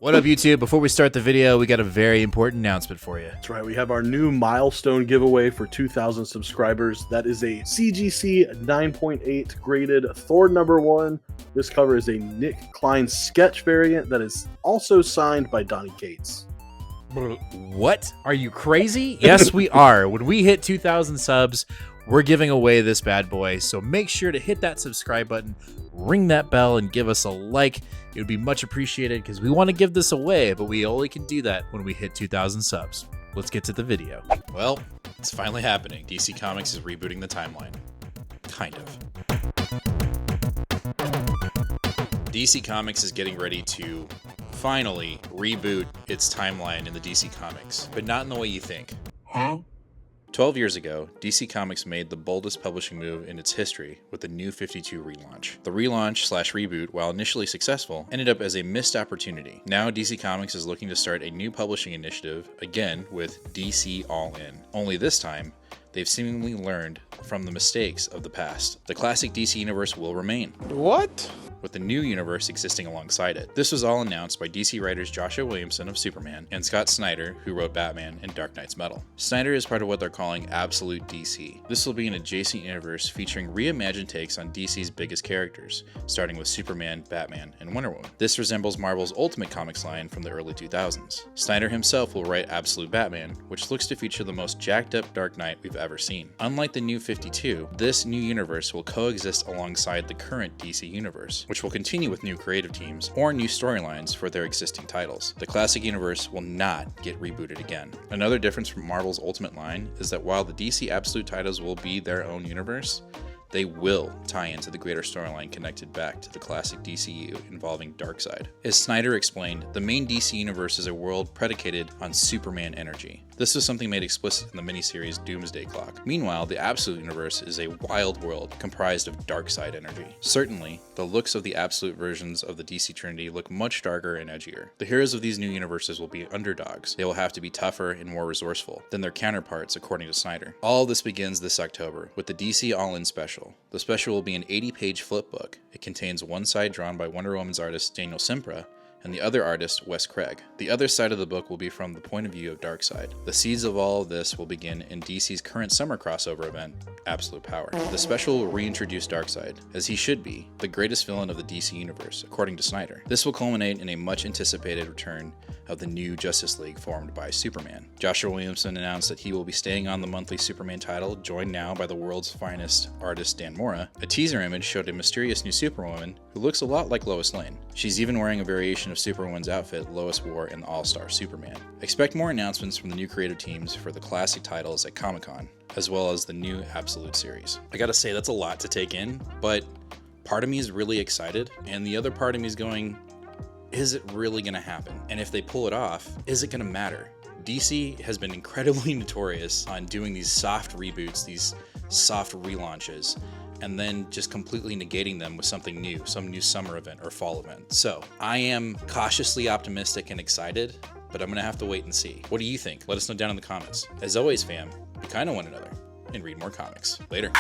What up, YouTube? Before we start the video, we got a very important announcement for you. That's right, we have our new milestone giveaway for 2,000 subscribers. That is a CGC 9.8 graded Thor #1. This cover is a Nick Klein sketch variant that is also signed by Donnie Cates. What? Are you crazy? Yes, we are. When we hit 2,000 subs, we're giving away this bad boy. So make sure to hit that subscribe button, ring that bell, and give us a like. It would be much appreciated because we want to give this away, but we only can do that when we hit 2,000 subs. Let's get to the video. Well, it's finally happening. DC Comics is rebooting the timeline. Kind of. DC Comics is getting ready to finally reboot its timeline in the DC Comics, but not in the way you think. 12 years ago, DC Comics made the boldest publishing move in its history with the New 52 relaunch. The relaunch/reboot, while initially successful, ended up as a missed opportunity. Now DC Comics is looking to start a new publishing initiative, again with DC All In. Only this time, they've seemingly learned from the mistakes of the past. The classic DC universe will remain. What? With the new universe existing alongside it. This was all announced by DC writers Joshua Williamson of Superman and Scott Snyder, who wrote Batman and Dark Knight's Metal. Snyder is part of what they're calling Absolute DC. This will be an adjacent universe featuring reimagined takes on DC's biggest characters, starting with Superman, Batman, and Wonder Woman. This resembles Marvel's Ultimate Comics line from the early 2000s. Snyder himself will write Absolute Batman, which looks to feature the most jacked up Dark Knight we've ever seen. Unlike the New 52, this new universe will coexist alongside the current DC universe, which will continue with new creative teams or new storylines for their existing titles. The classic universe will not get rebooted again. Another difference from Marvel's Ultimate line is that while the DC Absolute titles will be their own universe, they will tie into the greater storyline connected back to the classic DCU involving Darkseid. As Snyder explained, the main DC universe is a world predicated on Superman energy. This was something made explicit in the miniseries Doomsday Clock. Meanwhile, the Absolute universe is a wild world comprised of Darkseid energy. Certainly, the looks of the Absolute versions of the DC Trinity look much darker and edgier. The heroes of these new universes will be underdogs. They will have to be tougher and more resourceful than their counterparts, according to Snyder. All this begins this October with the DC All-In special. The special will be an 80-page flip book. It contains one side drawn by Wonder Woman's artist Daniel Simpra, and the other artist, Wes Craig. The other side of the book will be from the point of view of Darkseid. The seeds of all of this will begin in DC's current summer crossover event, Absolute Power. The special will reintroduce Darkseid, as he should be, the greatest villain of the DC universe, according to Snyder. This will culminate in a much anticipated return of the new Justice League formed by Superman. Joshua Williamson announced that he will be staying on the monthly Superman title, joined now by the world's finest artist Dan Mora. A teaser image showed a mysterious new Superwoman who looks a lot like Lois Lane. She's even wearing a variation of Superwoman's outfit Lois wore in All-Star Superman. Expect more announcements from the new creative teams for the classic titles at Comic-Con, as well as the new Absolute series. I gotta say, that's a lot to take in, but part of me is really excited, and the other part of me is going, is it really gonna happen? And if they pull it off, is it gonna matter? DC has been incredibly notorious on doing these soft reboots, these soft relaunches, and then just completely negating them with something new, some new summer event or fall event. So I am cautiously optimistic and excited, but I'm gonna have to wait and see. What do you think? Let us know down in the comments. As always, fam, be kind to one another and read more comics. Later.